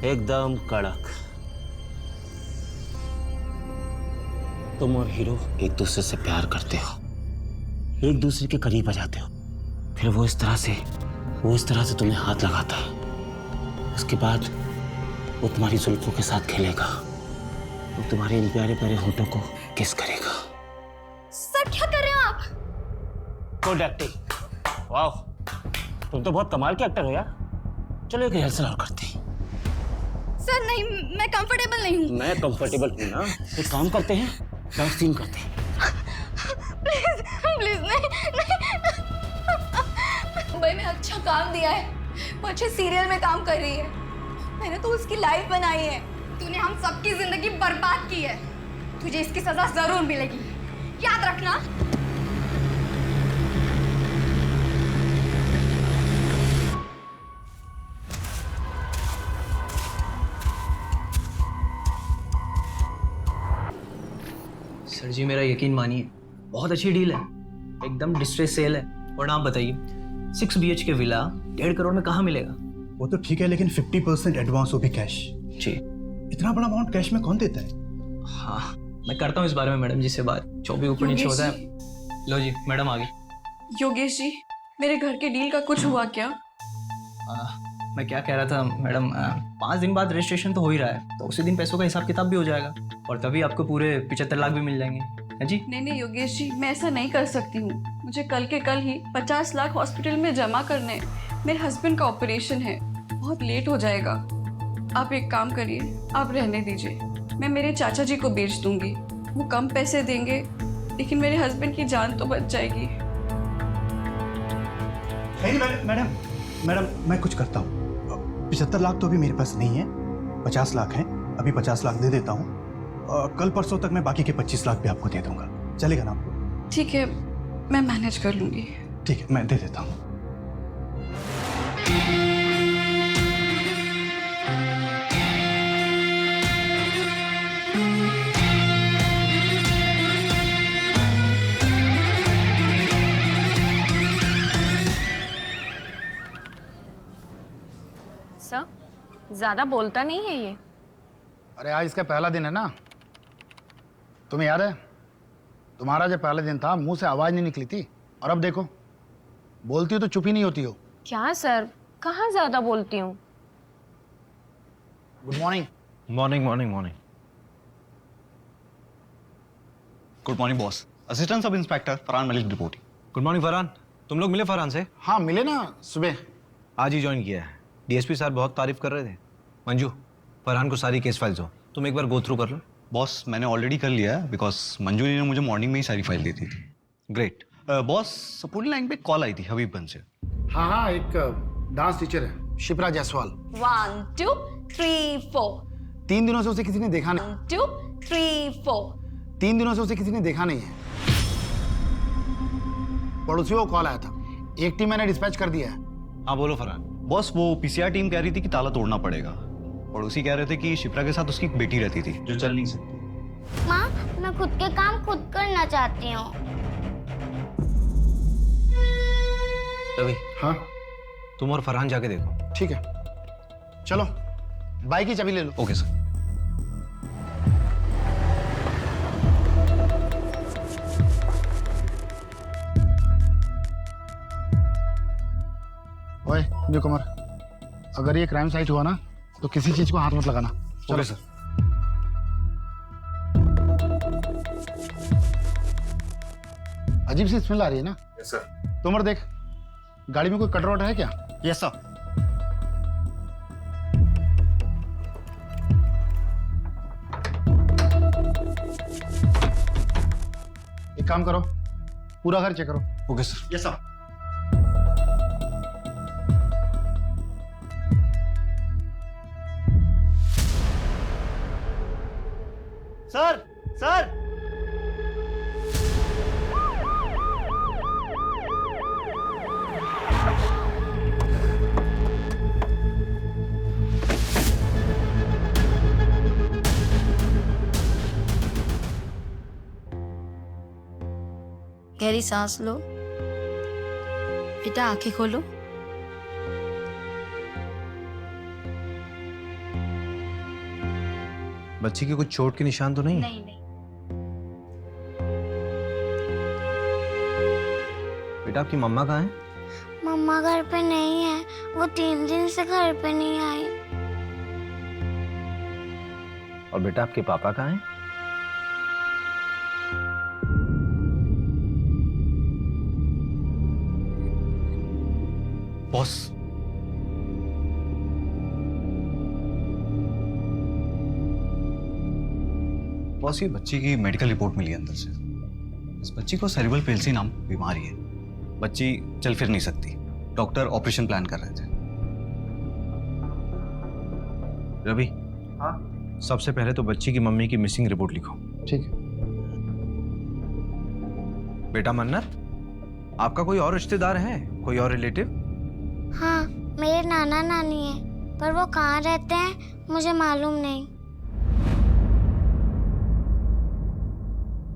एकदम कड़क। तुम और हीरो एक दूसरे से प्यार करते हो, एक दूसरे के करीब आ जाते हो, फिर वो इस तरह से तुम्हें हाथ लगाता है। उसके बाद वो तुम्हारी जुल्फों के साथ खेलेगा, वो तुम्हारे इन प्यारे प्यारे होठों को किस करेगा। सर क्या कर रहे हो आप? गुड एक्टिंग, वाह, तुम तो बहुत कमाल के एक्टर हो यार। चलो एक रिहर्सल और करते हैं। सर नहीं, मैं कंफर्टेबल नहीं हूँ। मैं कंफर्टेबल हूँ ना, एक काम करते हैं, डांस सीन करते हैं। प्लीज प्लीज नहीं। भाई ने अच्छा काम दिया है, वो अच्छे सीरियल में काम कर रही है, मैंने तो उसकी लाइफ बनाई है। तूने हम सबकी जिंदगी बर्बाद की है, तुझे इसकी सजा जरूर मिलेगी, याद रखना। सर जी मेरा यकीन मानिए, बहुत अच्छी डील है, एकदम डिस्ट्रेस सेल है। और आप बताइए 6 BHK विला 1.5 करोड़ में कहाँ मिलेगा? वो तो ठीक है, लेकिन 50% एडवांस, वो भी कैश। जी। इतना बड़ा अमाउंट कैश में कौन देता है? हाँ, मैं करता हूँ इस बारे में मैडम जी से बात, जो भी ऊपर नीचे होता है। लो जी, मैडम आ गई। योगेश जी, मेरे घर के डील का कुछ हुआ क्या? मैं क्या कह रहा था मैडम, 5 दिन बाद रजिस्ट्रेशन तो हो ही रहा है, तो उसी दिन पैसों का हिसाब किताब भी हो जाएगा और तभी आपको पूरे 75 लाख भी मिल जाएंगे, है जी? नहीं योगेश जी, मैं ऐसा नहीं कर सकती हूँ, मुझे कल के कल ही 50 लाख हॉस्पिटल में जमा करने हैं। मेरे हस्बैंड का ऑपरेशन है, बहुत लेट हो जाएगा। आप एक काम करिए, आप रहने दीजिए, मैं मेरे चाचा जी को बेच दूंगी, वो कम पैसे देंगे लेकिन मेरे हस्बैंड की जान तो बच जाएगी। नहीं मैडम, मैं कुछ करता हूँ। 75 लाख तो अभी मेरे पास नहीं है, 50 लाख हैं, अभी 50 लाख दे देता हूँ। कल परसों तक मैं बाकी के 25 लाख भी आपको दे दूंगा, चलेगा ना आपको? ठीक है, मैं मैनेज कर लूंगी। ठीक है, मैं दे देता हूँ। सर, ज्यादा बोलता नहीं है ये। अरे आज इसका पहला दिन है ना, तुम्हें याद है तुम्हारा जब पहला दिन था मुंह से आवाज नहीं निकली थी, और अब देखो बोलती हो तो चुप ही नहीं होती हो। क्या सर, कहाँ ज्यादा बोलती हूँ? Good morning. Morning. Good morning boss. Assistant sub inspector Farhan Malik reporting. Good morning Farhan, तुम लोग मिले फरहान से? हाँ मिले ना, सुबह आज ही ज्वाइन किया है। डीएसपी सर बहुत तारीफ कर रहे थे। मंजू, फरहान को सारी केस फाइल्स हो, तुम एक बार गो थ्रू कर लो। बॉस मैंने ऑलरेडी कर लिया है, बिकॉज मंजू जी ने मुझे मॉर्निंग में ही सारी फाइल दी थी। ग्रेट। बॉस सपोर्टिंग लाइन पे कॉल आई थी हबीबगंज से। हाँ एक डांस टीचर है शिप्रा जायसवाल। 1 2 3 4 3 दिनों से उसे किसी ने देखा नहीं। 1 2 3 4 3 दिनों से उसे किसी ने देखा नहीं है। पड़ोसियों को कॉल आया था, एक टीम मैंने डिस्पैच कर दिया है। हाँ बोलो फरहान। बॉस वो पीसीआर टीम कह रही थी कि ताला तोड़ना पड़ेगा, पड़ोसी कह रहे थे कि शिप्रा के साथ उसकी एक बेटी रहती थी जो चल नहीं सकती। माँ, मैं खुद के काम खुद करना चाहती हूँ। रवि, हाँ तुम और फरहान जाके देखो। ठीक है, चलो बाइक की चाबी ले लो। Okay sir. ओए न्यू कमर, अगर ये क्राइम साइट हुआ ना तो किसी चीज को हाथ मत लगाना। Okay sir. अजीब सी स्मेल आ रही है ना? Yes sir. तोमर देख, गाड़ी में कोई कटर वटर है क्या? Yes sir. एक काम करो, पूरा घर चेक करो। Okay sir. Yes sir. Sir sir गहरी सांस लो, बेटा आंखें खोलो। बच्ची की कुछ चोट के निशान तो नहीं? नहीं नहीं। बेटा आपकी मम्मा कहाँ है? मम्मा घर पे नहीं है, वो 3 दिन से घर पे नहीं आई। और बेटा आपके पापा कहाँ हैं? बॉस, बॉस ये बच्ची की मेडिकल रिपोर्ट मिली है अंदर से। इस बच्ची को सेरिब्रल पेल्सी नाम बीमारी है। बच्ची चल फिर नहीं सकती। डॉक्टर ऑपरेशन प्लान कर रहे थे। रवि, हाँ सबसे पहले तो बच्ची की मम्मी की मिसिंग रिपोर्ट लिखो। ठीक है। बेटा मन्नत, आपका कोई और रिश्तेदार है, कोई और रिलेटिव? हाँ, मेरे नाना नानी है, पर वो कहाँ रहते हैं मुझे मालूम नहीं।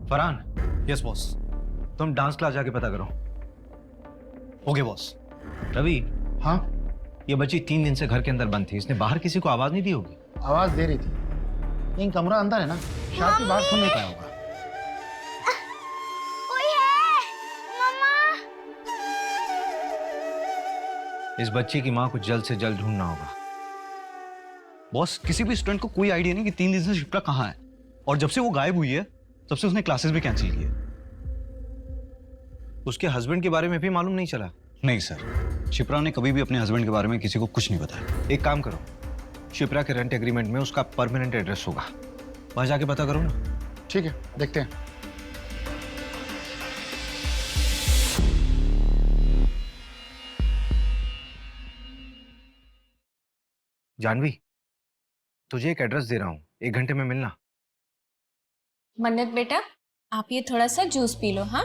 फरहान, यस बॉस, तुम डांस क्लास जाके पता करो। Okay boss. रवि, हाँ, ये बच्ची 3 दिन से घर के अंदर बंद थी, इसने बाहर किसी को आवाज नहीं दी होगी? आवाज दे रही थी, लेकिन कमरा अंदर है ना, शायद की बात सुन नहीं पाया होगा। कोई है? मम्मा। इस बच्ची की माँ को जल्द से जल्द ढूंढना होगा। बॉस, किसी भी स्टूडेंट को कोई आइडिया नहीं कि 3 दिन से शिप्रा कहाँ है, और जब से वो गायब हुई है तब से उसने क्लासेस भी कैंसिल की है। उसके हस्बैंड के बारे में भी मालूम नहीं चला? नहीं सर, शिप्रा ने कभी भी अपने हस्बैंड के बारे में किसी को कुछ नहीं बताया। एक काम करो, शिप्रा के रेंट एग्रीमेंट में उसका परमानेंट एड्रेस होगा, वहां जाके पता करो ना। ठीक है, देखते हैं। जानवी, तुझे एक एड्रेस दे रहा हूँ, 1 घंटे में मिलना। मन्नत बेटा, आप ये थोड़ा सा जूस पी लो। हाँ,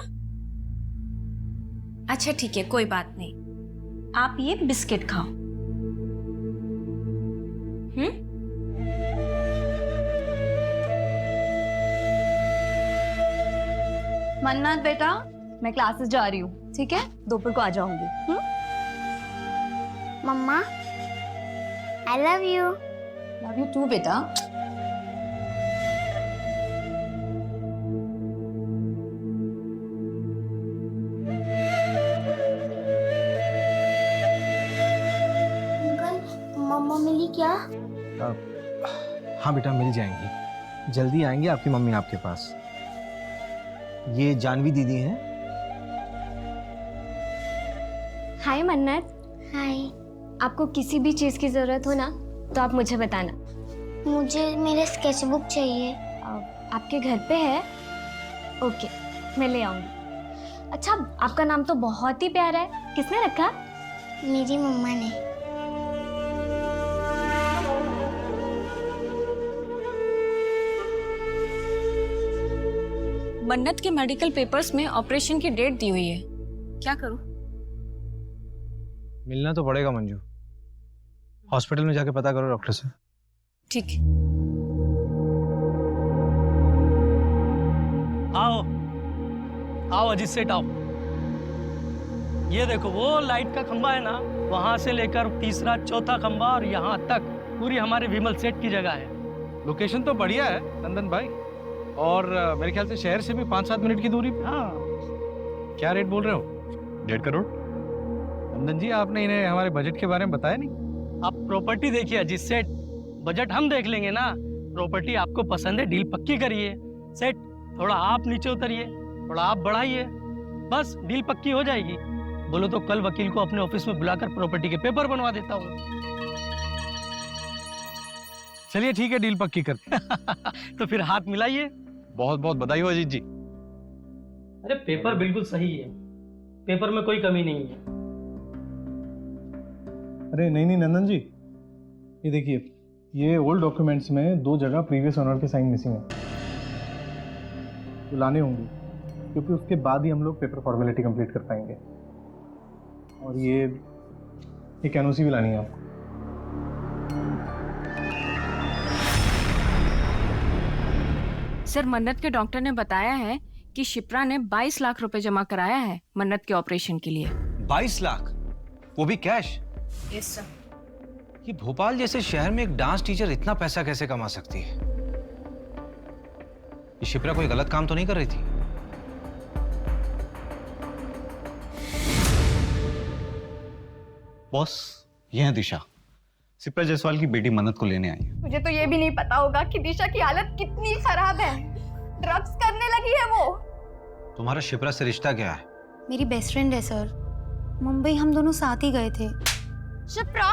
अच्छा ठीक है, कोई बात नहीं। आप ये बिस्किट खाओ। मन्नत बेटा, मैं क्लासेस जा रही हूँ, ठीक है? दोपहर को आ जाऊंगी। मम्मा, I love you। Love you too बेटा। अंकल, मम्मा मिली क्या? हाँ बेटा, मिल जाएंगी, जल्दी आएंगे आपकी मम्मी आपके पास। ये जानवी दीदी हैं। हाय मन्नत, हाय। आपको किसी भी चीज़ की ज़रूरत हो ना तो आप मुझे बताना। मुझे मेरे स्केचबुक चाहिए। आपके घर पे है? ओके, मैं ले आऊँगी। अच्छा, आपका नाम तो बहुत ही प्यारा है, किसने रखा? मेरी मम्मा ने। मन्नत के मेडिकल पेपर्स में ऑपरेशन की डेट दी हुई है, क्या करूं? मिलना तो पड़ेगा मंजू, हॉस्पिटल में जाके पता करो डॉक्टर से। ठीक है। आओ आओ अजीत सेठ आओ। ये देखो वो लाइट का खंबा है ना, वहां से लेकर तीसरा चौथा खंबा और यहाँ तक पूरी हमारे विमल सेठ की जगह है। लोकेशन तो बढ़िया है नंदन भाई, और मेरे ख्याल से शहर से भी 5-7 मिनट की दूरी पे। हाँ, क्या रेट बोल रहे हो? 1.5 करोड़। नंदन जी, आपने इन्हें हमारे बजट के बारे में बताया नहीं? आप प्रॉपर्टी देखिए अजीत सेठ, बजट हम देख लेंगे ना। प्रॉपर्टी आपको पसंद है, डील पक्की करिए। सेठ, थोड़ा आप नीचे उतरिए, थोड़ा आप बढ़ाइए, बस डील पक्की हो जाएगी। बोलो तो कल वकील को अपने ऑफिस में बुलाकर प्रॉपर्टी के पेपर बनवा देता हूँ। चलिए ठीक है, डील पक्की करते तो फिर हाथ मिलाइए। बहुत बहुत बधाई हो अजीत जी। अरे पेपर बिल्कुल सही है, पेपर में कोई कमी नहीं है। अरे नहीं नंदन जी, ये देखिए, ये ओल्ड डॉक्यूमेंट्स में 2 जगह प्रीवियस ओनर के साइन मिसिंग है, तो लाने होंगे, क्योंकि उसके बाद ही हम लोग पेपर फॉर्मेलिटी कंप्लीट कर पाएंगे। और ये एनओसी भी लानी है आपको। सर, मन्नत के डॉक्टर ने बताया है कि शिप्रा ने 22 लाख रुपए जमा कराया है मन्नत के ऑपरेशन के लिए। 22 लाख, वो भी कैश? Yes sir. ये भोपाल जैसे शहर में एक डांस टीचर इतना पैसा कैसे कमा सकती है? कि शिप्रा कोई गलत काम तो नहीं कर रही थी? बॉस, ये है दिशा, शिप्रा जायसवाल की बेटी मन्नत को लेने आई है। मुझे तो ये भी नहीं पता होगा कि दिशा की हालत कितनी खराब है। ड्रग्स करने लगी है वो। तुम्हारा शिप्रा से रिश्ता क्या है? मेरी बेस्ट फ्रेंड है सर। मुंबई हम दोनों साथ ही गए थे। शिप्रा,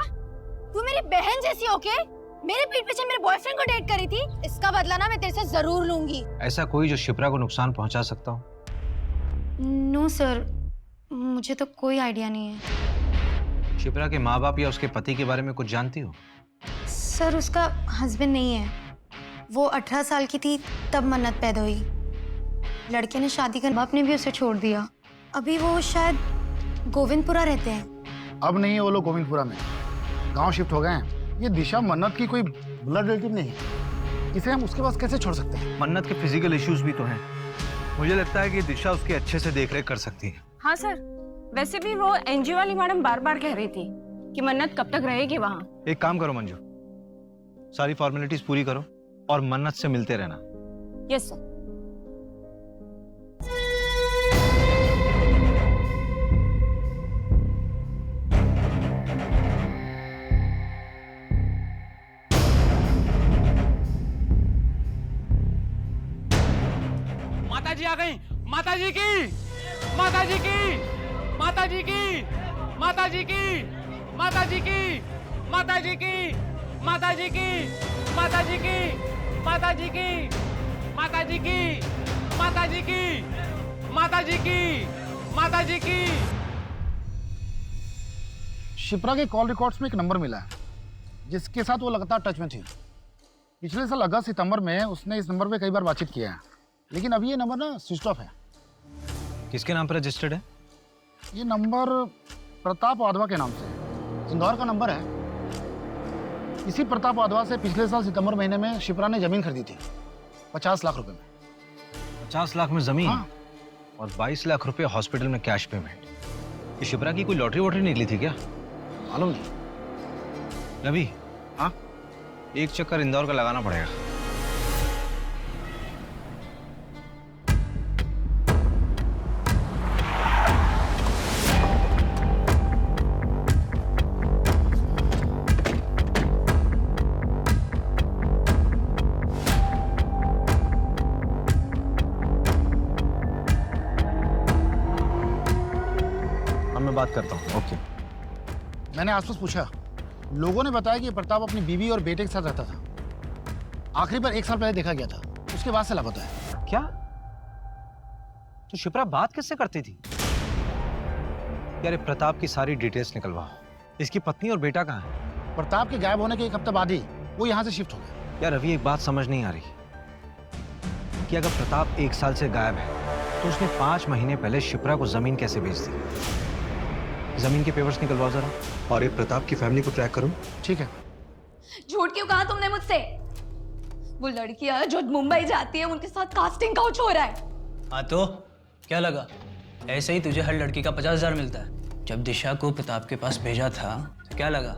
तू मेरी बहन जैसी होके मेरे पीठ पीछे मेरे बॉयफ्रेंड को डेट करी थी। इसका बदला ना मैं तेरे से जरूर लूंगी। ऐसा कोई जो शिप्रा को नुकसान पहुंचा सकता हो? नो सर, मुझे तो कोई आइडिया नहीं है। शिप्रा के माँ बाप या उसके पति के बारे में कुछ जानती हो? सर उसका हस्बैंड नहीं है। वो 18 साल की थी तब मन्नत पैदा हुई। लड़के ने शादी कर बाप ने भी उसे छोड़ दिया। अभी वो शायद गोविंदपुरा रहते हैं। अब नहीं है वो लोग गोविंदपुरा में, गांव शिफ्ट हो गए हैं। ये दिशा मन्नत की कोई ब्लड रिलेटिव नहीं है, इसे हम उसके पास कैसे छोड़ सकते हैं? मन्नत के फिजिकल इश्यूज भी तो हैं। मुझे लगता है कि दिशा उसकी अच्छे से देखरेख कर सकती है। हाँ सर, वैसे भी वो एनजीओ वाली मैडम बार बार कह रही थी कि मन्नत कब तक रहेगी वहाँ। एक काम करो मंजू, सारी फॉर्मेलिटीज पूरी करो और मन्नत से मिलते रहना। Yes sir. माता जी आ गई। माता जी की, माता जी की, माता जी की, माता जी की, माता जी की, माता जी की, माता जी की, माता जी की, माता जी की, माता जी की, माता जी की, माता जी की, माता जी की। शिप्रा के कॉल रिकॉर्ड्स में एक नंबर मिला है जिसके साथ वो लगातार टच में थी। पिछले साल अगस्त सितंबर में उसने इस नंबर पे कई बार बातचीत किया है, लेकिन अभी ये नंबर ना स्विच ऑफ है। किसके नाम पर रजिस्टर्ड है? ये नंबर प्रताप वाधवा के नाम से है, इंदौर का नंबर है। इसी प्रताप वाधवा से पिछले साल सितंबर महीने में शिप्रा ने जमीन खरीदी थी 50 लाख रुपए में। 50 लाख में जमीन? हाँ। और 22 लाख रुपए हॉस्पिटल में कैश पेमेंट। ये शिप्रा की कोई लॉटरी वॉटरी निकली थी क्या? मालूम नहीं। रवि, हाँ, एक चक्कर इंदौर का लगाना पड़ेगा। मैं बात करता हूँ। ओके। मैंने आसपास पूछा, लोगों ने बताया कि प्रताप अपनी बीवी और बेटे के साथ रहता था। आखिरी बार 1 साल पहले देखा गया था, उसके बाद से लापता है। क्या? तो शिप्रा बात किससे करती थी? यार प्रताप की सारी डिटेल्स निकलवाओ। इसकी पत्नी और बेटा कहाँ है? प्रताप के गायब होने के 1 हफ्ते बाद ही वो यहाँ से शिफ्ट हो गया। यार अभी एक बात समझ नहीं आ रही कि अगर प्रताप 1 साल से गायब है तो उसने 5 महीने पहले शिप्रा को जमीन कैसे बेच दी? जमीन के पेपर्स निकलवाओ जरा। और ये प्रताप की फैमिली को ट्रैक करो। ठीक है। झूठ क्यों कहा तुमने मुझसे? वो लड़कियां जो मुंबई जाती है उनके साथ कास्टिंग काउच हो रहा है। हाँ तो क्या लगा? ऐसे ही तुझे हर लड़की का 50,000 मिलता है। जब दिशा को प्रताप के पास भेजा था तो क्या लगा?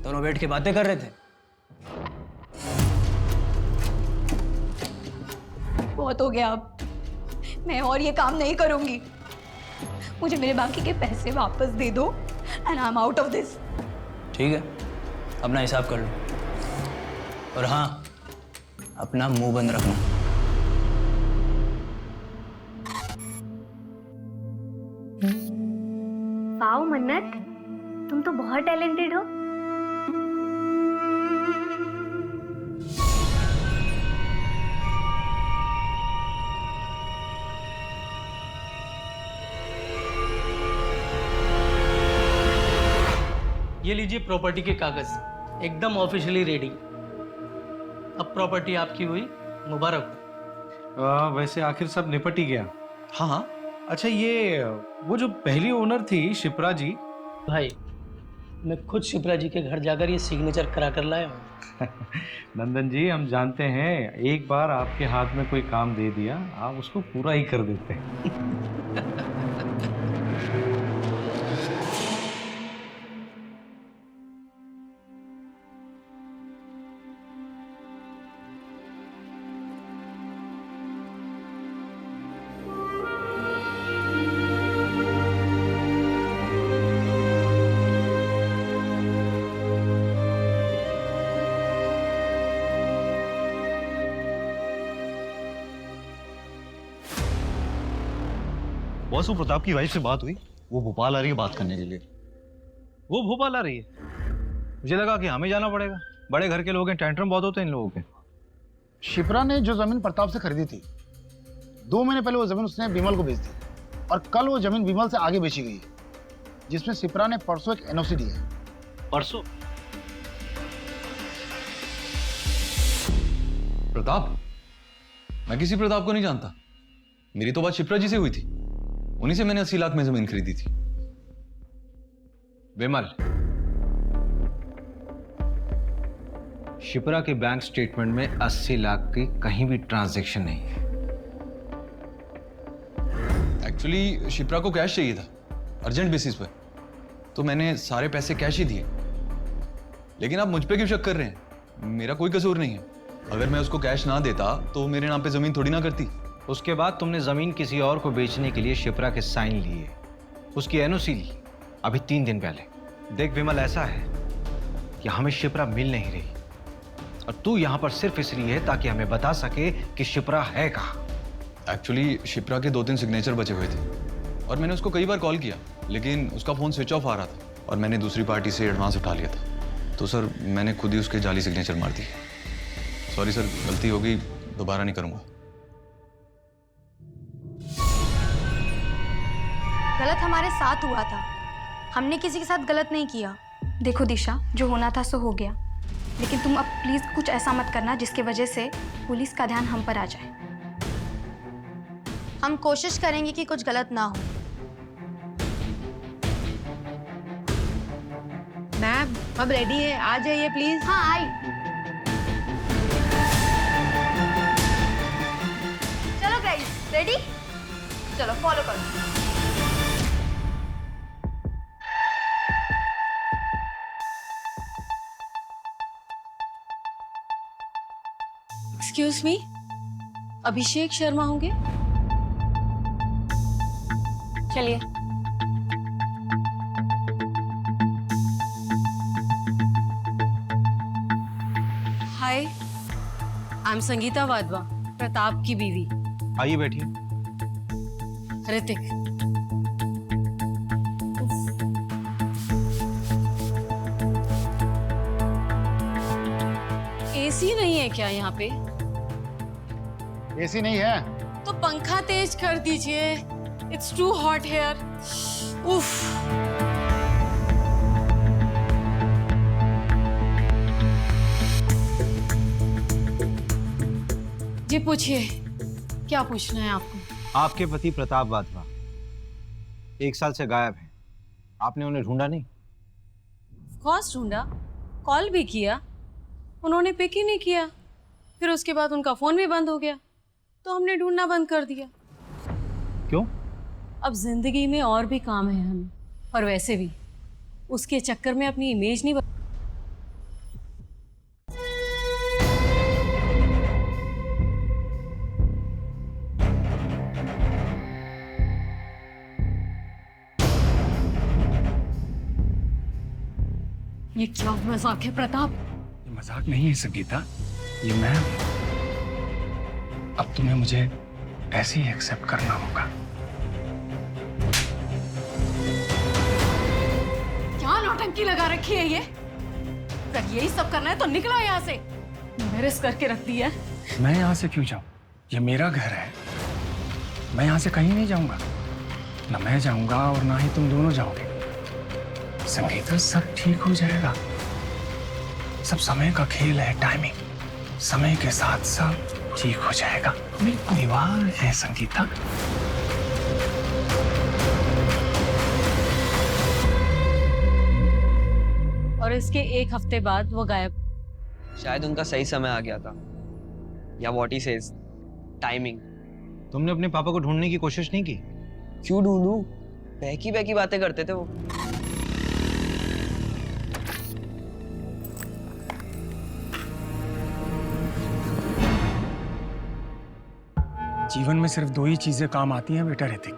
दोनों बैठ के बातें कर रहे थे। बहुत हो गया अब, मैं और ये काम नहीं करूंगी। मुझे मेरे बाकी के पैसे वापस दे दो and I am out of this. ठीक है, अपना हिसाब कर लो। और हाँ, अपना मुंह बंद रखना। वाओ मन्नत, तुम तो बहुत टैलेंटेड हो। ये लीजिए प्रॉपर्टी के कागज, एकदम ऑफिशियली रेडी। अब प्रॉपर्टी आपकी हुई, मुबारक हो। वैसे आखिर सब निपट ही गया। हाँ हाँ। अच्छा ये वो जो पहली ओनर थी शिप्रा जी। भाई मैं खुद शिप्रा जी के घर जाकर ये सिग्नेचर करा कर लाया हूँ। नंदन जी हम जानते हैं, एक बार आपके हाथ में कोई काम दे दिया आप उसको पूरा ही कर देते हैं। बॉस, वो प्रताप की वाइफ से बात हुई, वो भोपाल आ रही है बात करने के लिए। वो भोपाल आ रही है? मुझे लगा कि हमें जाना पड़ेगा, बड़े घर के लोग हैं, टेंट्रम बहुत होते हैं इन लोगों के। शिप्रा ने जो जमीन प्रताप से खरीदी थी, 2 महीने पहले वो जमीन उसने विमल को बेच दी और कल वो जमीन विमल से आगे बेची गई है, जिसमें शिप्रा ने परसों एक एनओसी दी है। परसों? प्रताप? मैं किसी प्रताप को नहीं जानता। मेरी तो बात शिप्रा जी से हुई थी, उन्हीं से मैंने 80 लाख में जमीन खरीदी थी। विमल, शिप्रा के बैंक स्टेटमेंट में 80 लाख की कहीं भी ट्रांजैक्शन नहीं है। एक्चुअली शिप्रा को कैश चाहिए था अर्जेंट बेसिस पर, तो मैंने सारे पैसे कैश ही दिए। लेकिन आप मुझ पे क्यों शक कर रहे हैं? मेरा कोई कसूर नहीं है। अगर मैं उसको कैश ना देता तो मेरे नाम पे जमीन थोड़ी ना करती। उसके बाद तुमने जमीन किसी और को बेचने के लिए शिप्रा के साइन लिए, उसकी एनओसी ली अभी 3 दिन पहले। देख विमल, ऐसा है कि हमें शिप्रा मिल नहीं रही और तू यहां पर सिर्फ इसलिए है ताकि हमें बता सके कि शिप्रा है कहां। एक्चुअली शिप्रा के 2-3 सिग्नेचर बचे हुए थे और मैंने उसको कई बार कॉल किया, लेकिन उसका फोन स्विच ऑफ आ रहा था और मैंने दूसरी पार्टी से एडवांस उठा लिया था, तो सर मैंने खुद ही उसके जाली सिग्नेचर मार दिए। सॉरी सर, गलती हो गई, दोबारा नहीं करूंगा। गलत हमारे साथ हुआ था, हमने किसी के साथ गलत नहीं किया। देखो दिशा, जो होना था सो हो गया, लेकिन तुम अब प्लीज कुछ ऐसा मत करना जिसकी वजह से पुलिस का ध्यान हम पर आ जाए। हम कोशिश करेंगे कि कुछ गलत ना हो। मैम अब रेडी है, आ जाइए प्लीज। हाँ आई। चलो गाइस, रेडी? चलो फॉलो करो। एक्सक्यूज मी, अभिषेक शर्मा होंगे? चलिए। हाय, आई एम संगीता वाधवा, प्रताप की बीवी। आइए बैठिए। ऋतिक। एसी नहीं है क्या यहाँ पे? एसी नहीं है तो पंखा तेज कर दीजिए। It's too hot here. उफ। जी पूछिए, क्या पूछना है आपको? आपके पति प्रताप वाधवा 1 साल से गायब हैं। आपने उन्हें ढूंढा नहीं? ऑफ कोर्स ढूंढा, कॉल भी किया, उन्होंने पिक ही नहीं किया। फिर उसके बाद उनका फोन भी बंद हो गया, तो हमने ढूंढना बंद कर दिया। क्यों? अब जिंदगी में और भी काम है हमें, और वैसे भी उसके चक्कर में अपनी इमेज नहीं ये क्या मजाक है प्रताप? ये मजाक नहीं है संगीता, ये मैं। अब तुम्हें मुझे ऐसे ही एक्सेप्ट करना होगा। क्या नौटंकी लगा रखी है ये? अगर यही सब करना है तो निकलो यहाँ से। मैरिज करके रख दी है। मैं यहाँ से क्यों जाऊँ? ये मेरा घर है, मैं यहाँ से कहीं नहीं जाऊंगा। ना मैं जाऊंगा और ना ही तुम दोनों जाओगे। संगीता, सब ठीक हो जाएगा। सब समय का खेल है, टाइमिंग। समय के साथ सब ठीक हो जाएगा। मेरी परिवार है संगीता। और इसके 1 हफ्ते बाद वो गायब। शायद उनका सही समय आ गया था, या व्हाट ही सेज, टाइमिंग। तुमने अपने पापा को ढूंढने की कोशिश नहीं की? क्यों ढूंढूं? बहकी बहकी बातें करते थे वो। जीवन में सिर्फ 2 ही चीजें काम आती हैं बेटा ऋतिक,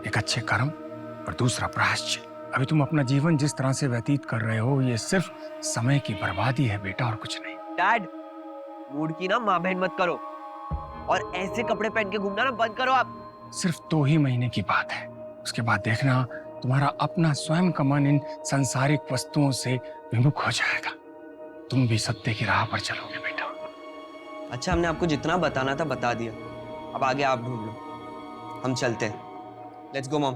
एक अच्छे कर्म और दूसरा प्रायश्चित। अभी तुम अपना जीवन जिस तरह से व्यतीत कर रहे हो, ये सिर्फ समय की बर्बादी है बेटा, और कुछ नहीं। डैड, मूड की ना माँ बहन मत करो, और ऐसे कपड़े पहन के घूमना ना बंद करो आप। सिर्फ 2 ही महीने की बात है, उसके बाद देखना तुम्हारा अपना स्वयं का मन इन सांसारिक वस्तुओं से विमुख हो जाएगा। तुम भी सत्य की राह पर चलोगे बेटा। अच्छा, हमने आपको जितना बताना था बता दिया, अब आगे आप ढूंढ लो, हम चलते हैं। Let's go mom.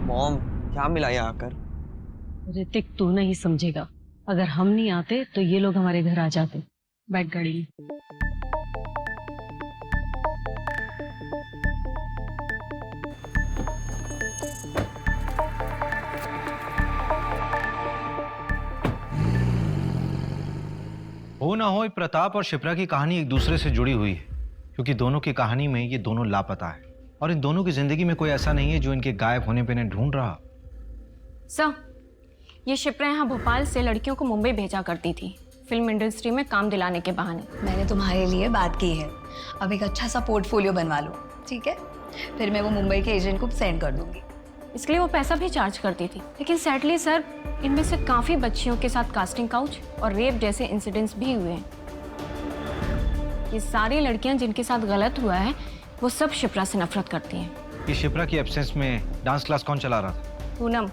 मॉम, क्या मिला यहाँ आकर? ऋतिक, तू नहीं समझेगा। अगर हम नहीं आते तो ये लोग हमारे घर आ जाते। बैठ गाड़ी में। हो ना हो, प्रताप और शिप्रा की कहानी एक दूसरे से जुड़ी हुई है, क्योंकि दोनों की कहानी में ये दोनों लापता है और इन दोनों की जिंदगी में कोई ऐसा नहीं है जो इनके गायब होने पे इन्हें ढूंढ रहा। सर, ये शिप्रा यहाँ भोपाल से लड़कियों को मुंबई भेजा करती थी, फिल्म इंडस्ट्री में काम दिलाने के बहाने। मैंने तुम्हारे लिए बात की है, अब एक अच्छा सा पोर्टफोलियो बनवा लो, ठीक है? फिर मैं वो मुंबई के एजेंट को सेंड कर दूंगी। इसके लिए वो पैसा भी चार्ज करती थी, लेकिन सैडली सर, इनमें से काफ़ी बच्चियों के साथ कास्टिंग काउच और रेप जैसे इंसिडेंट्स भी हुए हैं। ये सारी लड़कियां जिनके साथ गलत हुआ है वो सब शिप्रा से नफरत करती हैं। ये शिप्रा की एब्सेंस में डांस क्लास कौन चला रहा था? पूनम।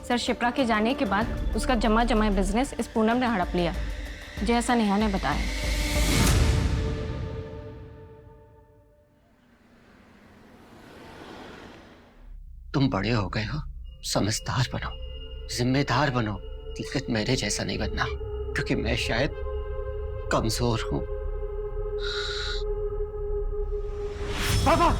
सर, शिप्रा के जाने के बाद उसका जमा बिजनेस इस पूनम ने हड़प लिया, जैसा नेहा ने बताया। तुम बड़े हो गए हो, समझदार बनो, जिम्मेदार बनो, लेकिन मेरे जैसा नहीं बनना, क्योंकि मैं शायद कमजोर हूं। पापा!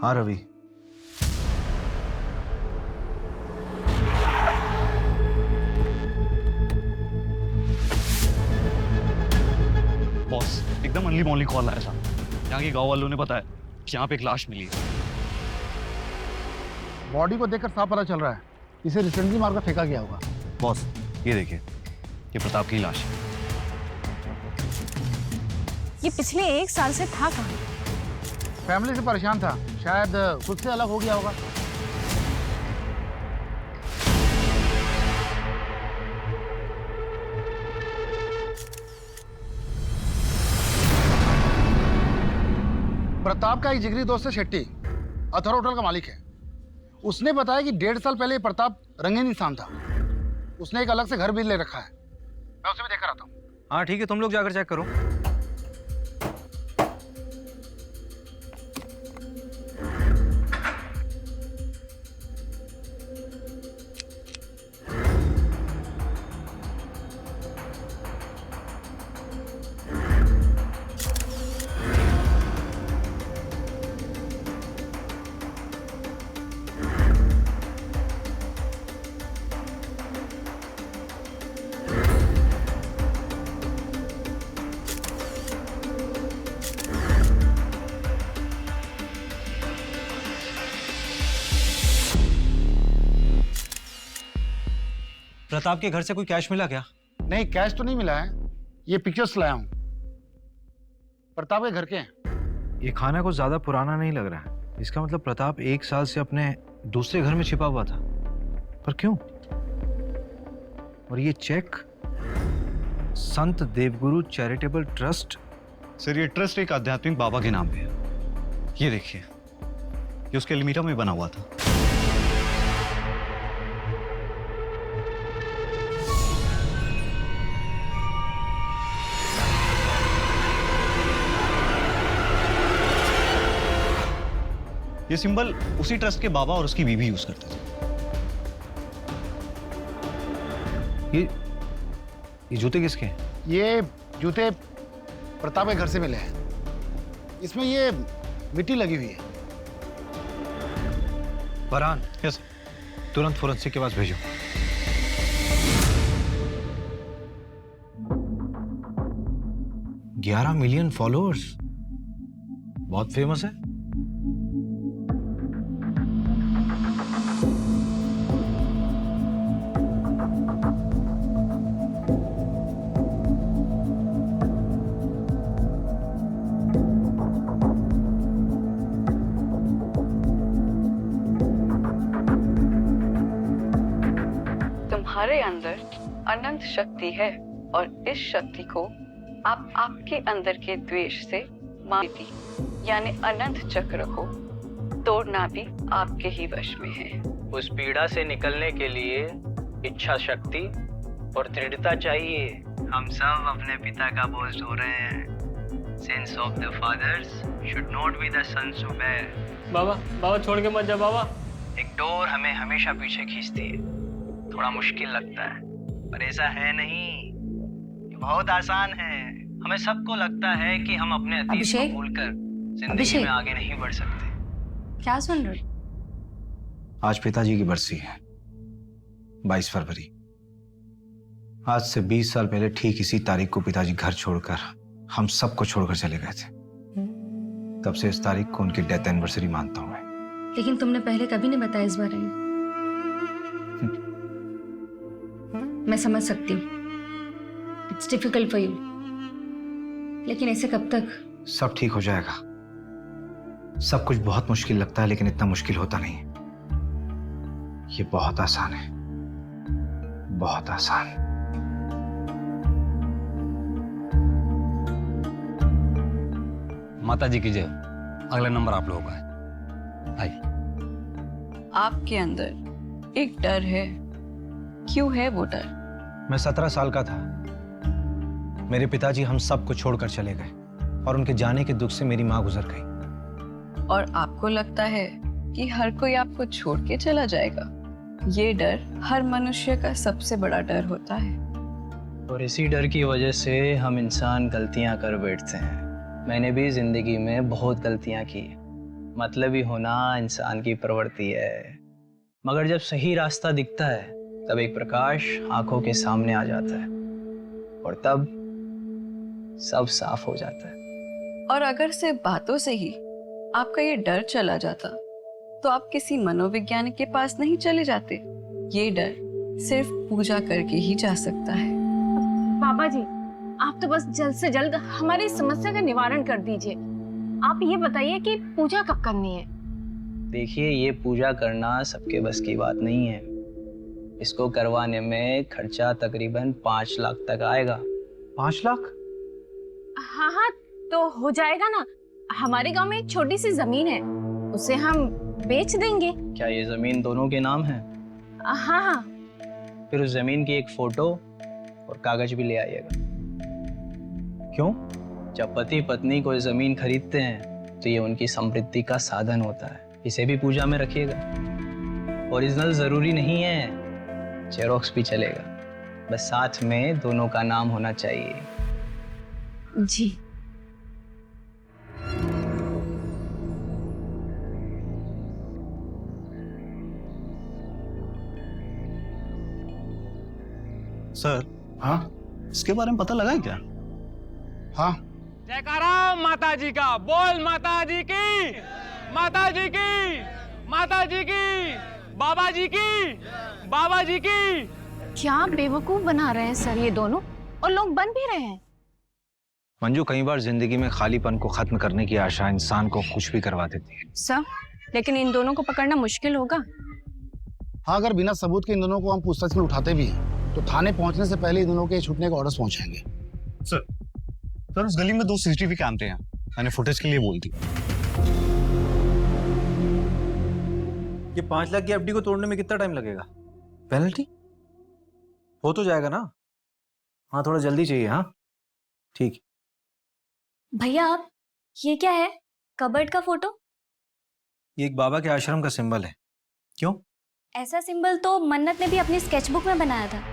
हाँ रवि। बॉस, एकदम अनली मॉनली कॉल आया था। यहाँ के गांव वालों ने बताया कि यहाँ पे एक लाश मिली है। बॉडी को देखकर साफ पता चल रहा है इसे रिसेंटली मारकर फेंका गया होगा। बॉस, ये देखिए, ये प्रताप की लाश है। ये पिछले 1 साल से था कहाँ? फैमिली से परेशान था, शायद खुद से अलग हो गया होगा। प्रताप का एक जिगरी दोस्त है शेट्टी, अथर होटल का मालिक है। उसने बताया कि 1.5 साल पहले प्रताप रंगीन इंसान था। उसने एक अलग से घर भी ले रखा है। मैं उसे भी देखकर आता हूँ। हाँ ठीक है, तुम लोग जाकर चेक करो। प्रताप के घर से कोई कैश मिला क्या? नहीं, कैश तो नहीं मिला है। ये पिक्चर्स लाया हूँ, प्रताप के घर के हैं। ये खाना कुछ ज्यादा पुराना नहीं लग रहा है। इसका मतलब प्रताप 1 साल से अपने दूसरे घर में छिपा हुआ था। पर क्यों? और ये चेक संत देवगुरु चैरिटेबल ट्रस्ट। सर, ये ट्रस्ट एक आध्यात्मिक बाबा के नाम पे है। ये देखिए, ये उसके एल्मीरा में बना हुआ था। ये सिंबल उसी ट्रस्ट के बाबा और उसकी बीवी यूज करते थे। ये जूते किसके हैं? ये जूते प्रताप के घर से मिले हैं। इसमें ये मिट्टी लगी हुई है। फरहान, यस, तुरंत फोरेंसिक के पास भेजो। $11 मिलियन फॉलोअर्स, बहुत फेमस है। तुम्हारे अंदर अनंत शक्ति है और इस शक्ति को आप आपके अंदर के द्वेष से मारती, यानी अनंत चक्र को तोड़ना भी आपके ही वश में है। उस पीड़ा से निकलने के लिए इच्छा शक्ति और दृढ़ता चाहिए। हम सब अपने पिता का बोझ ढो रहे हैं। Sins of the fathers should not be the sons to bear. बाबा छोड़ के मत जा बाबा। एक डोर हमें हमेशा पीछे खींचती है। थोड़ा मुश्किल लगता है, पर ऐसा है नहीं। ये बहुत आसान है। हमें सबको लगता है कि हम अपने अतीत को भूलकर जिंदगी में आगे नहीं बढ़ सकते। क्या सुन रहे? आज पिताजी की बरसी है, 22 फरवरी। आज से 20 साल पहले ठीक इसी तारीख को पिताजी घर छोड़कर हम सबको छोड़कर चले गए थे। तब से इस तारीख को उनकी डेथ एनिवर्सरी मानता हूं मैं। लेकिन तुमने पहले कभी नहीं बताया इस बारे में। मैं समझ सकती हूँ, इट्स डिफिकल्ट फॉर यू, लेकिन ऐसे कब तक? सब ठीक हो जाएगा। सब कुछ बहुत मुश्किल लगता है, लेकिन इतना मुश्किल होता नहीं है। ये बहुत आसान है, बहुत आसान। माता जी की जय। अगला नंबर आप लोगों का है। आइए। आपके अंदर एक डर है। क्यों है वो डर? मैं 17 साल का था। मेरे पिताजी हम सबको छोड़कर चले गए और उनके जाने के दुख से मेरी माँ गुजर गई। और आपको लगता है कि हर कोई आपको छोड़ के चला जाएगा? ये डर हर मनुष्य का सबसे बड़ा डर होता है। और इसी डर की वजह से हम इंसान गलतियां कर बैठते हैं। मैंने भी जिंदगी में बहुत गलतियां की। मतलबी होना इंसान की प्रवृत्ति है। मगर जब सही रास्ता दिखता है तब एक प्रकाश आंखों के सामने आ जाता है और तब सब साफ हो जाता है। और अगर सिर्फ बातों से ही आपका ये डर चला जाता तो आप किसी मनोवैज्ञानिक के पास नहीं चले जाते। ये डर सिर्फ पूजा करके ही जा सकता है। बाबा जी, आप तो बस जल्द से जल्द हमारी समस्या का निवारण कर दीजिए। आप ये बताइए कि पूजा कब करनी है? देखिए, ये पूजा करना सबके बस की बात नहीं है। इसको करवाने में खर्चा तकरीबन 5 लाख तक आएगा। 5 लाख? हाँ, तो हो जाएगा ना। हमारे गांव में एक छोटी सी जमीन है, उसे हम बेच देंगे। क्या ये जमीन दोनों के नाम है? हाँ। फिर उस जमीन की एक फोटो और कागज भी ले आइएगा। क्यों? जब पति पत्नी कोई जमीन खरीदते हैं तो ये उनकी समृद्धि का साधन होता है। इसे भी पूजा में रखिएगा। ओरिजिनल जरूरी नहीं है, जेरोक्स भी चलेगा, बस साथ में दोनों का नाम होना चाहिए। जी। सर, हाँ इसके बारे में पता लगा है क्या? हाँ। जयकारा माता जी का। बोल माता जी की, माता जी की, माता जी की, बाबा जी की, बाबा जी की। क्या बेवकूफ बना रहे हैं सर ये दोनों, और लोग बन भी रहे हैं। मंजू, कई बार जिंदगी में खालीपन को खत्म करने की आशा इंसान को कुछ भी करवा देती है। सर, लेकिन इन दोनों को पकड़ना मुश्किल होगा। हाँ, अगर बिना सबूत के इन दोनों को हम पूछताछ में उठाते भी हैं तो थाने पहुंचने से पहले इन दोनों के छूटने के ऑर्डर्स पहुंचाएंगे। सर, उस गली में 2 CCTV कैमरे हैं। मैंने फुटेज के लिए बोल दी। ये 5 लाख की एफडी को तोड़ने में कितना टाइम लगेगा? पेनल्टी हो तो जाएगा ना? हाँ, थोड़ा जल्दी चाहिए। हाँ ठीक। भैया, आप ये क्या है? कबर्ड का फोटो? ये एक बाबा के आश्रम का सिंबल है। क्यों? ऐसा सिंबल तो मन्नत ने भी अपनी स्केचबुक में बनाया था।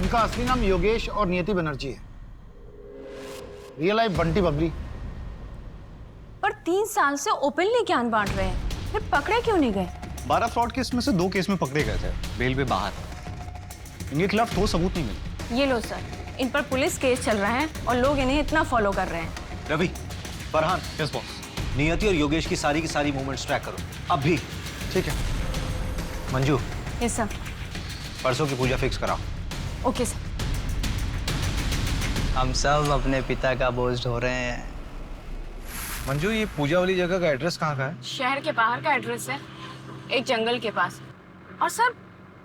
इनका असली नाम योगेश और नियति बनर्जी है। Real life Bunty Babli. पर 3 साल से ओपनली ज्ञान बांट रहे हैं, फिर पकड़े क्यों नहीं गए? 12 फ्रॉड केस में से 2 केस में पकड़े गए थे, बेल पे बाहर। इनके खिलाफ ठोस सबूत नहीं मिले। ये लो सर, इन पर पुलिस केस चल रहा है और लोग इन्हें इतना फॉलो कर रहे हैं। रवि, फरहान, यस बॉस, नियति और योगेश की सारी मूवमेंट्स ट्रैक करो अब भी। ठीक है। Manju, yes sir. परसों की पूजा फिक्स कराओ। Okay sir. हम सब अपने पिता का बोझ ढो रहे हैं। मंजू, ये पूजा वाली जगह का एड्रेस कहाँ का है? शहर के बाहर का एड्रेस है, एक जंगल के पास। और सर,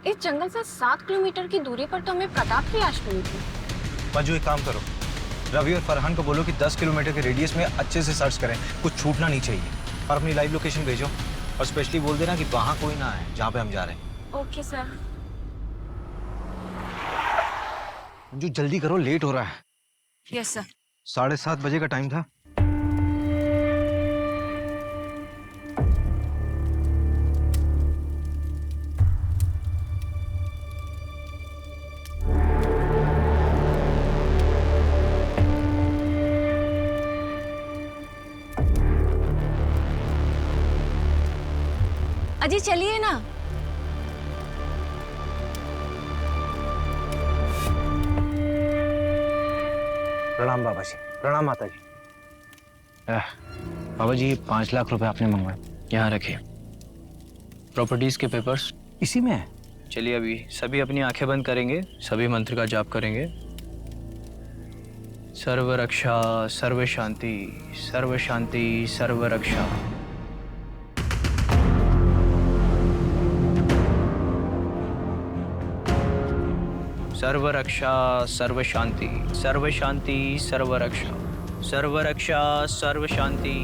इस जंगल से 7 किलोमीटर की दूरी पर तो हमें प्रताप की लाश मिली थी। मंजू, एक काम करो, रवि और फरहान को बोलो कि 10 किलोमीटर के रेडियस में अच्छे से सर्च करें, कुछ छूटना नहीं चाहिए। और अपनी लाइव लोकेशन भेजो और स्पेशली बोल देना कि वहाँ कोई ना आए जहाँ पे हम जा रहे हैं। Okay sir. मंजू, जल्दी करो, लेट हो रहा है। Yes sir. 7:30 बजे का टाइम था। अजी चलिए ना। प्रणाम बाबा जी। प्रणाम माता जी। बाबा जी, 5 लाख रुपए आपने मंगवाए। यहाँ रखिए। प्रॉपर्टीज के पेपर्स इसी में है। चलिए अभी सभी अपनी आंखें बंद करेंगे, सभी मंत्र का जाप करेंगे। सर्व रक्षा, सर्व शांति, सर्व शांति, सर्व रक्षा। सर्व रक्षा, सर्व शांति, सर्व शांति, सर्व रक्षा, सर्व रक्षा, सर्व शांति।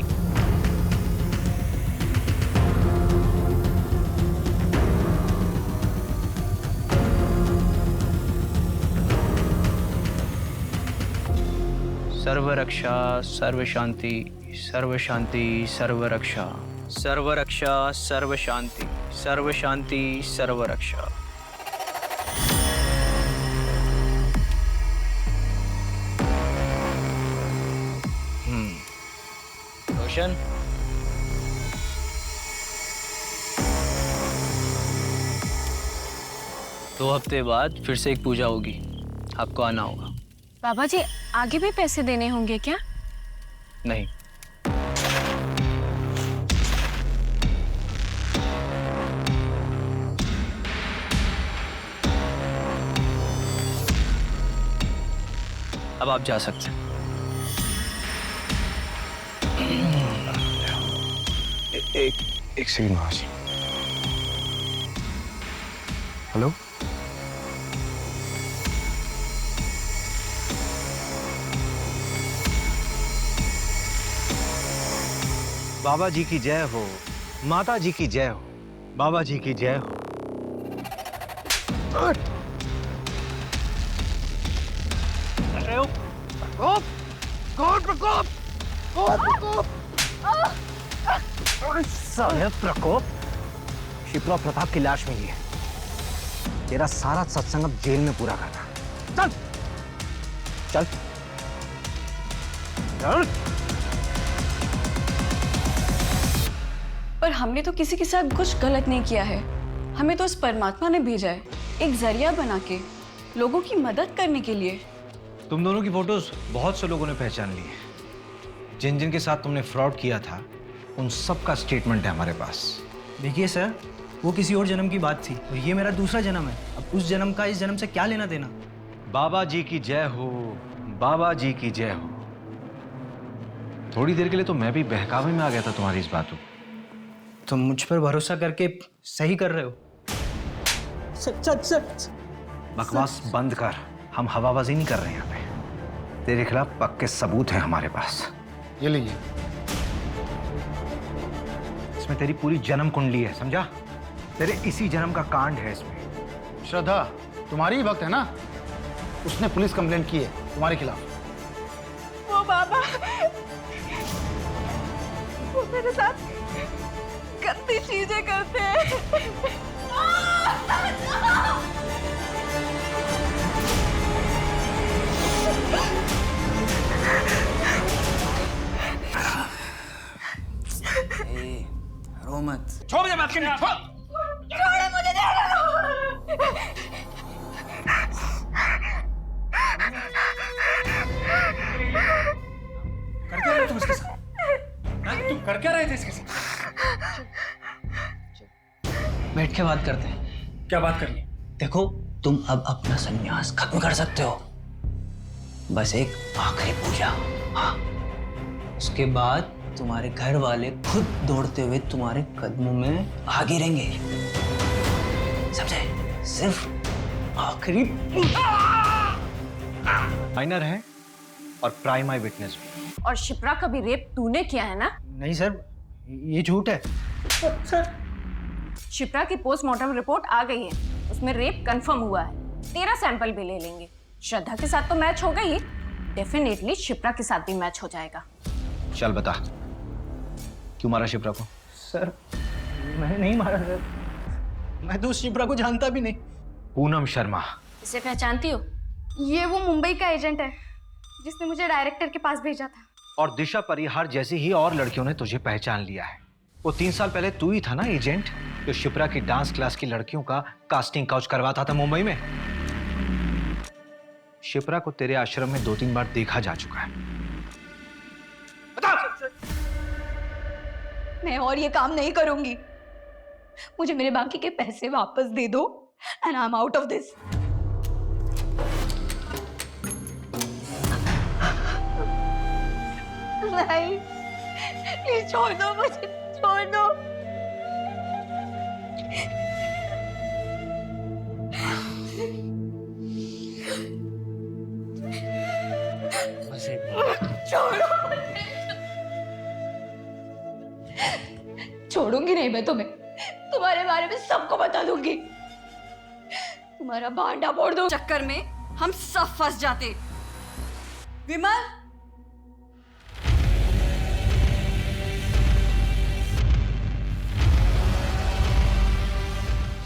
सर्व रक्षा, सर्व शांति, सर्व शांति, सर्व रक्षा, सर्व रक्षा, सर्व शांति, सर्व शांति, सर्व रक्षा। रोशन, 2 हफ्ते बाद फिर से एक पूजा होगी, आपको आना होगा। बाबा जी, आगे भी पैसे देने होंगे क्या? नहीं। अब आप जा सकते हैं। एक सेकंड महाशय। हेलो, बाबा जी की जय हो, माता जी की जय हो, बाबा जी की जय हो। अरे ओ, प्रकोप, कौन प्रकोप, कौन प्रकोप? साले प्रकोप, शिप्रा प्रताप की लाश मिली है। तेरा सारा सत्संग अब जेल में पूरा करना। चल चल चल। पर हमने तो किसी के साथ कुछ गलत नहीं किया है। हमें तो उस परमात्मा ने भेजा है, एक जरिया बना के, लोगों की मदद करने के लिए। तुम दोनों की फोटोज बहुत से लोगों ने पहचान ली है। जिन जिन के साथ तुमने फ्रॉड किया था उन सब का स्टेटमेंट है हमारे पास। देखिए सर, वो किसी और जन्म की बात थी और ये मेरा दूसरा जन्म है। अब उस जन्म का इस जन्म से क्या लेना देना। बाबा जी की जय हो, बाबा जी की जय हो। थोड़ी देर के लिए तो मैं भी बहकावे में आ गया था तुम्हारी इस बातों। तुम मुझ पर भरोसा करके सही कर रहे हो। बकवास बंद कर, हम हवाबाजी नहीं कर रहे हैं यहाँ पे। तेरे खिलाफ पक्के सबूत हैं हमारे पास। ये लीजिए। इसमें तेरी पूरी जन्म कुंडली है, समझा? तेरे इसी जन्म का कांड है इसमें। श्रद्धा तुम्हारी ही भक्त है ना? उसने पुलिस कंप्लेंट की है तुम्हारे खिलाफ। वो बाबा, वो मेरे साथ गंदी चीजें करते हैं। मत। छोड़ मुझे बात करनी, छोड़। छोड़ो मुझे, कर क्या रहे तुम इसके साथ? तुम कर क्या रहे थे इसके साथ? बैठ के बात करते हैं। क्या बात करनी? देखो, तुम अब अपना संन्यास खत्म कर सकते हो। बस एक आखिरी पूजा, हाँ। उसके बाद तुम्हारे घर वाले खुद दौड़ते हुए तुम्हारे कदमों में आ गिरेंगे, समझे? सिर्फ आखिरी माइनर है और प्राइम आई विटनेस भी। और शिप्रा का भी रेप तूने किया है ना? नहीं सर, ये झूठ है। शिप्रा की पोस्टमार्टम रिपोर्ट आ गई है, उसमें रेप कंफर्म हुआ है। तेरा सैंपल भी ले लेंगे। श्रद्धा के साथ तो मैच हो गई, डेफिनेटली शिप्रा के साथ भी मैच हो जाएगा। चल बता, क्यों मारा शिप्रा को? सर, मैंने नहीं मारा सर। मैं तो उस शिप्रा को जानता भी नहीं। पूनम शर्मा। इसे पहचानती हो? ये वो मुंबई का एजेंट है जिसने मुझे डायरेक्टर के पास भेजा था। और दिशा परिहार जैसी ही और लड़कियों ने तुझे पहचान लिया है। वो 3 साल पहले तू ही था ना एजेंट, जो शिप्रा की डांस क्लास की लड़कियों का कास्टिंग काउच करवाता था मुंबई में। शिप्रा को तेरे आश्रम में 2-3 बार देखा जा चुका है। मैं और ये काम नहीं करूंगी। मुझे मेरे बाकी के पैसे वापस दे दो and I am out of this. नहीं, प्लीज छोड़ दो मुझे, छोड़ दो। छोड़ो मुझे। छोड़ूंगी नहीं मैं तुम्हें, तुम्हारे बारे में सबको बता दूंगी। तुम्हारा भांडा फोड़ दो। चक्कर में हम सब फंस जाते। विमल,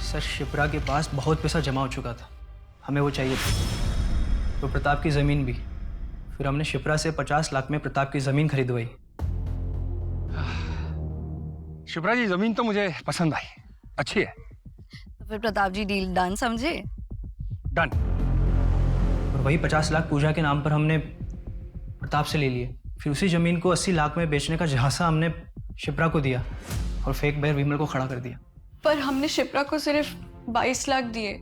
सर, शिप्रा के पास बहुत पैसा जमा हो चुका था, हमें वो चाहिए था। तो प्रताप की ज़मीन भी। फिर हमने शिप्रा से 50 लाख में प्रताप की ज़मीन खरीदवाई। शिप्रा जी, जमीन तो मुझे पसंद आई, अच्छी है। तो फिर प्रताप जी डील डन समझे? डन। और वही 50 लाख पूजा के नाम पर हमने प्रताप से ले लिए। फिर उसी ज़मीन को 80 लाख में बेचने का झांसा हमने शिप्रा को दिया और फेक बेर विमल को खड़ा कर दिया। पर हमने शिप्रा को सिर्फ 22 लाख दिए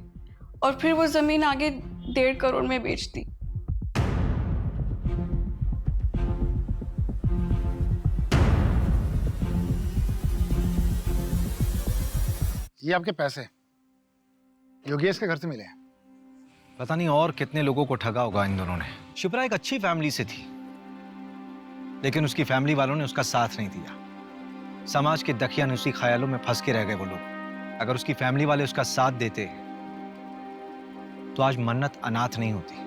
और फिर वो जमीन आगे 1.5 करोड़ में बेच दी। ये आपके पैसे योगेश के घर से मिले हैं। पता नहीं और कितने लोगों को ठगा होगा इन दोनों ने। शिप्रा एक अच्छी फैमिली से थी, लेकिन उसकी फैमिली वालों ने उसका साथ नहीं दिया। समाज के दकियानुसी ख्यालों में फंस के रह गए वो लोग। अगर उसकी फैमिली वाले उसका साथ देते तो आज मन्नत अनाथ नहीं होती।